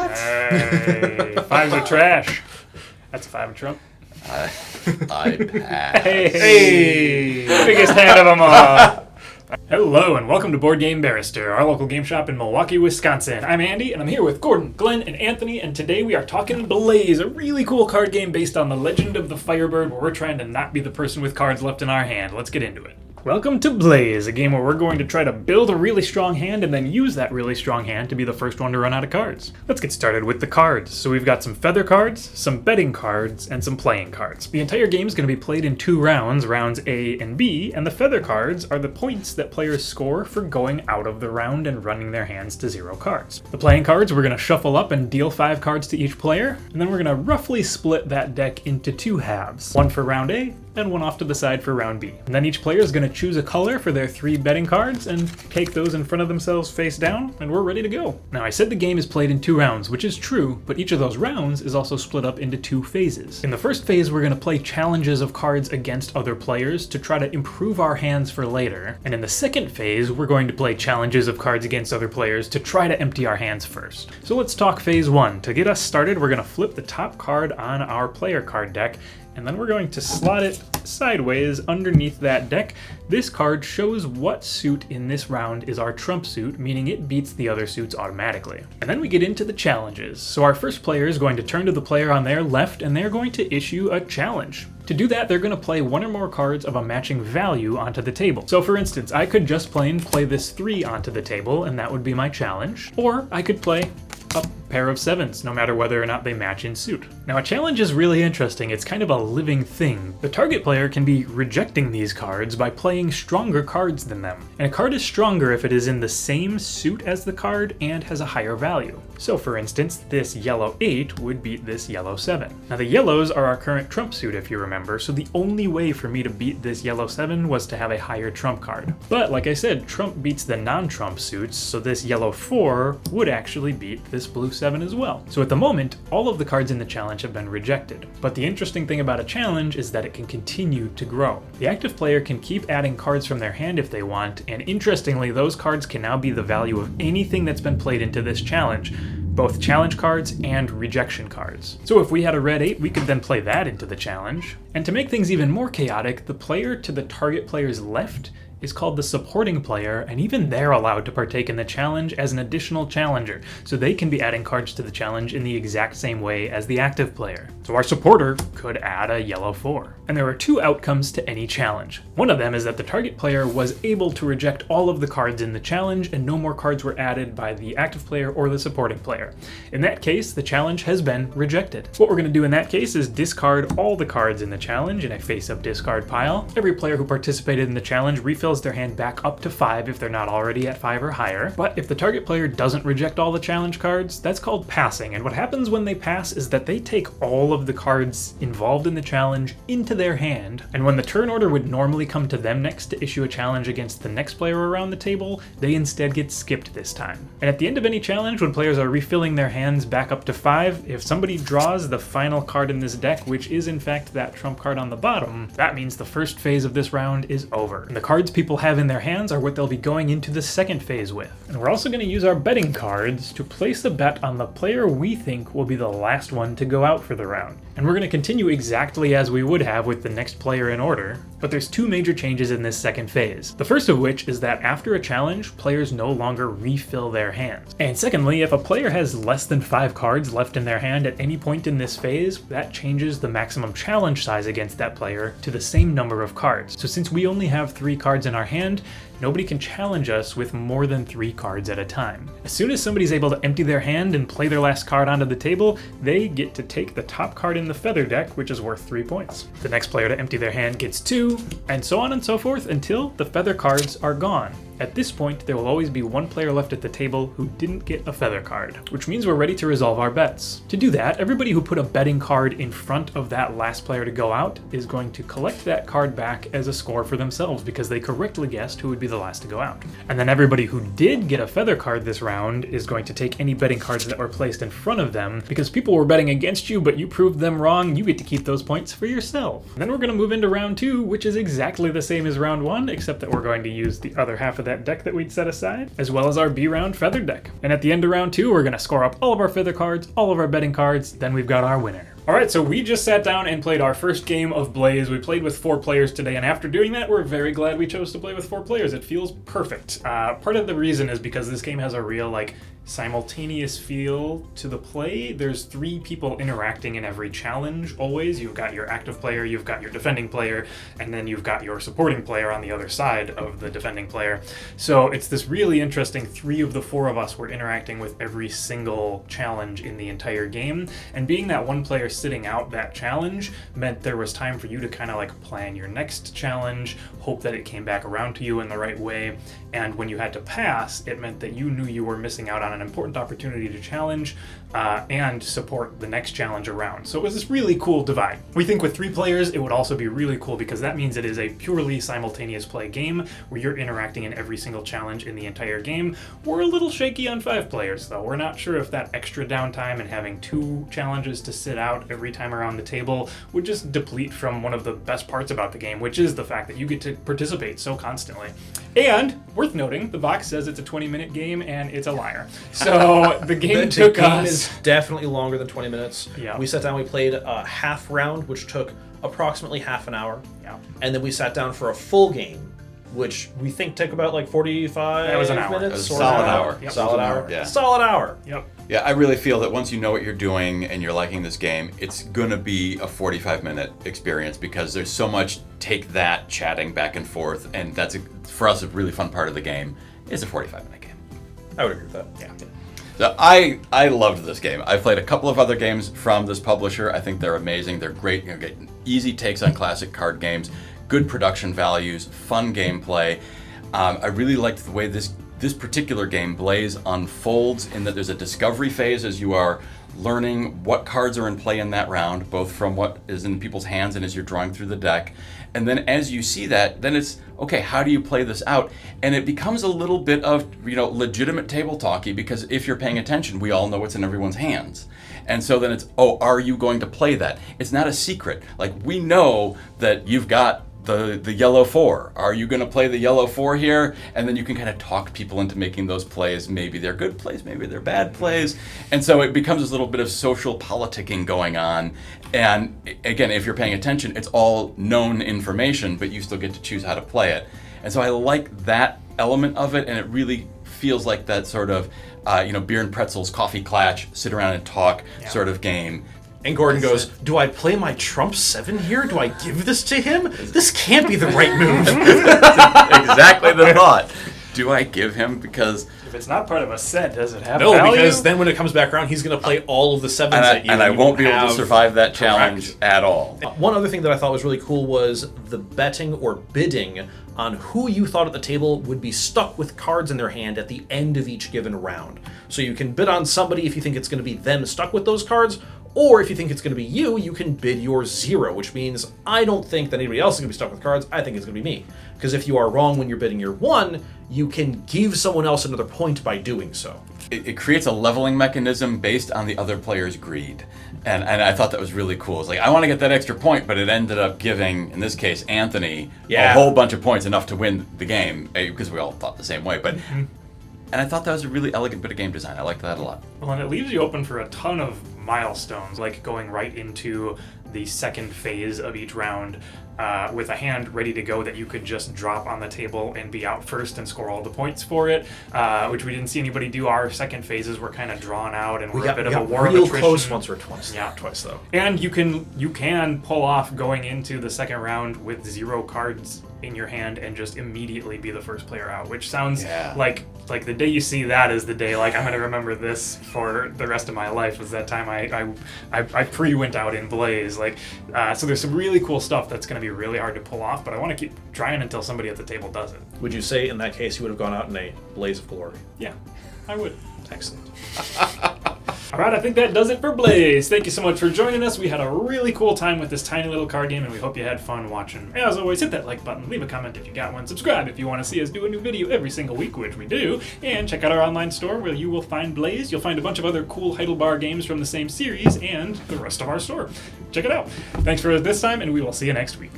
What? Hey, fives are trash. That's a 5 of Trump. I pass. Hey, biggest hand of them all. Hello and welcome to Board Game Barrister, our local game shop in Milwaukee, Wisconsin. I'm Andy and I'm here with Gordon, Glenn, and Anthony, and today we are talking Blaze, a really cool card game based on the legend of the Firebird where we're trying to not be the person with cards left in our hand. Let's get into it. Welcome to Blaze, a game where we're going to try to build a really strong hand and then use that really strong hand to be the first one to run out of cards. Let's get started with the cards. So we've got some feather cards, some betting cards, and some playing cards. The entire game is going to be played in 2 rounds, rounds A and B, and the feather cards are the points that players score for going out of the round and running their hands to 0 cards. The playing cards we're going to shuffle up and deal 5 cards to each player, and then we're going to roughly split that deck into 2 halves, one for round A and one off to the side for round B. And then each player is going to choose a color for their 3 betting cards and take those in front of themselves face down, and we're ready to go. Now, I said the game is played in 2 rounds, which is true, but each of those rounds is also split up into 2 phases. In the first phase, we're going to play challenges of cards against other players to try to improve our hands for later. And in the second phase, we're going to play challenges of cards against other players to try to empty our hands first. So let's talk phase 1. To get us started, we're going to flip the top card on our player card deck, and then we're going to slot it sideways underneath that deck. This card shows what suit in this round is our trump suit, meaning it beats the other suits automatically. And then we get into the challenges. So our first player is going to turn to the player on their left, and they're going to issue a challenge. To do that, they're going to play 1 or more cards of a matching value onto the table. So for instance, I could just plain play this 3 onto the table, and that would be my challenge. Or I could play a pair of 7s, no matter whether or not they match in suit. Now, a challenge is really interesting. It's kind of a living thing. The target player can be rejecting these cards by playing stronger cards than them. And a card is stronger if it is in the same suit as the card and has a higher value. So for instance, this yellow 8 would beat this yellow 7. Now, the yellows are our current trump suit, if you remember, so the only way for me to beat this yellow 7 was to have a higher trump card. But like I said, trump beats the non-trump suits, so this yellow 4 would actually beat this blue 7 as well. So at the moment, all of the cards in the challenge have been rejected. But the interesting thing about a challenge is that it can continue to grow. The active player can keep adding cards from their hand if they want, and interestingly, those cards can now be the value of anything that's been played into this challenge, both challenge cards and rejection cards. So if we had a red 8, we could then play that into the challenge. And to make things even more chaotic, the player to the target player's left is called the supporting player, and even they're allowed to partake in the challenge as an additional challenger, so they can be adding cards to the challenge in the exact same way as the active player. So our supporter could add a yellow 4. And there are 2 outcomes to any challenge. One of them is that the target player was able to reject all of the cards in the challenge and no more cards were added by the active player or the supporting player. In that case, the challenge has been rejected. What we're going to do in that case is discard all the cards in the challenge in a face-up discard pile. Every player who participated in the challenge refills their hand back up to 5 if they're not already at 5 or higher. But if the target player doesn't reject all the challenge cards, that's called passing. And what happens when they pass is that they take all of the cards involved in the challenge into their hand. And when the turn order would normally come to them next to issue a challenge against the next player around the table, they instead get skipped this time. And at the end of any challenge, when players are refilling their hands back up to 5, if somebody draws the final card in this deck, which is in fact that trump card on the bottom, that means the first phase of this round is over. And the cards people have in their hands are what they'll be going into the second phase with. And we're also going to use our betting cards to place a bet on the player we think will be the last one to go out for the round. And we're going to continue exactly as we would have with the next player in order, but there's 2 major changes in this second phase. The first of which is that after a challenge, players no longer refill their hands. And secondly, if a player has less than 5 cards left in their hand at any point in this phase, that changes the maximum challenge size against that player to the same number of cards. So since we only have 3 cards in our hand, nobody can challenge us with more than 3 cards at a time. As soon as somebody's able to empty their hand and play their last card onto the table, they get to take the top card in the feather deck, which is worth 3 points. The next player to empty their hand gets 2, and so on and so forth until the feather cards are gone. At this point, there will always be 1 player left at the table who didn't get a feather card, which means we're ready to resolve our bets. To do that, everybody who put a betting card in front of that last player to go out is going to collect that card back as a score for themselves because they correctly guessed who would be the last to go out. And then everybody who did get a feather card this round is going to take any betting cards that were placed in front of them because people were betting against you, but you proved them wrong. You get to keep those points for yourself. And then we're going to move into round 2, which is exactly the same as round 1, except that we're going to use the other half of that deck that we'd set aside, as well as our B round feather deck. And at the end of round 2, we're going to score up all of our feather cards, all of our betting cards, then we've got our winner. Alright, so we just sat down and played our first game of Blaze. We played with 4 players today, and after doing that, we're very glad we chose to play with 4 players. It feels perfect. Part of the reason is because this game has a real, simultaneous feel to the play. There's 3 people interacting in every challenge, always. You've got your active player, you've got your defending player, and then you've got your supporting player on the other side of the defending player. So it's this really interesting 3 of the 4 of us were interacting with every single challenge in the entire game, and being that one player sitting out that challenge meant there was time for you to kind of plan your next challenge, hope that it came back around to you in the right way, and when you had to pass, it meant that you knew you were missing out on an important opportunity to challenge and support the next challenge around. So it was this really cool divide. We think with 3 players, it would also be really cool because that means it is a purely simultaneous play game where you're interacting in every single challenge in the entire game. We're a little shaky on 5 players, though. We're not sure if that extra downtime and having 2 challenges to sit out every time around the table would just deplete from one of the best parts about the game, which is the fact that you get to participate so constantly. And, worth noting, the box says it's a 20-minute game, and it's a liar. So the game took us... The us... game is definitely longer than 20 minutes. Yeah. We sat down, we played a half round, which took approximately half an hour. Yeah. And then we sat down for a full game, which we think took about 45 That was an hour. minutes. It was a or solid an hour. Yep. Solid hour. Yeah. Solid hour. Yep. Yeah, I really feel that once you know what you're doing and you're liking this game, it's gonna be a 45-minute experience because there's so much take that chatting back and forth, and that's for us a really fun part of the game. It's a 45-minute game. I would agree with that. Yeah. So I loved this game. I've played a couple of other games from this publisher. I think they're amazing. They're great. You get easy takes on classic card games, good production values, fun gameplay. I really liked the way this particular game, Blaze, unfolds in that there's a discovery phase as you are learning what cards are in play in that round, both from what is in people's hands and as you're drawing through the deck. And then as you see that, then it's, okay, how do you play this out? And it becomes a little bit of, legitimate table talky, because if you're paying attention, we all know what's in everyone's hands. And so then it's, are you going to play that? It's not a secret. We know that you've got the yellow 4. Are you going to play the yellow 4 here? And then you can kind of talk people into making those plays. Maybe they're good plays, maybe they're bad plays. And so it becomes this little bit of social politicking going on. And again, if you're paying attention, it's all known information, but you still get to choose how to play it. And so I like that element of it, and it really feels like that sort of, beer and pretzels, coffee clatch, sit around and talk sort of game. And Gordon goes, do I play my Trump 7 here? Do I give this to him? This can't be the right move. Exactly the thought. Do I give him because... If it's not part of a set, does it have No, value? because then when it comes back around, he's going to play all of the 7s at you. And I won't be able to survive that challenge Correct. at all. One other thing that I thought was really cool was the betting or bidding on who you thought at the table would be stuck with cards in their hand at the end of each given round. So you can bid on somebody if you think it's going to be them stuck with those cards, or if you think it's going to be you, you can bid your 0, which means I don't think that anybody else is going to be stuck with cards, I think it's going to be me. Because if you are wrong when you're bidding your 1, you can give someone else another point by doing so. It creates a leveling mechanism based on the other player's greed. And I thought that was really cool. It's I want to get that extra point, but it ended up giving, in this case, Anthony a whole bunch of points, enough to win the game, because we all thought the same way. But and I thought that was a really elegant bit of game design. I liked that a lot. Well, and it leaves you open for a ton of milestones, like going right into the second phase of each round with a hand ready to go that you could just drop on the table and be out first and score all the points for it, which we didn't see anybody do. Our second phases were kind of drawn out, and we're a bit of a war of attrition. Close once or twice. Yeah, twice though. And you can pull off going into the second round with 0 cards in your hand and just immediately be the first player out, which sounds like the day you see that is the day I'm going to remember this for the rest of my life. Was that time I pre-went out in Blaze. So there's some really cool stuff that's going to be really hard to pull off, but I want to keep trying until somebody at the table does it. Would you say in that case you would have gone out in a blaze of glory? Yeah, I would. Excellent. All right, I think that does it for Blaze. Thank you so much for joining us. We had a really cool time with this tiny little card game, and we hope you had fun watching. As always, hit that like button, leave a comment if you got one, subscribe if you want to see us do a new video every single week, which we do, and check out our online store where you will find Blaze. You'll find a bunch of other cool Heidelbar games from the same series and the rest of our store. Check it out. Thanks for this time, and we will see you next week.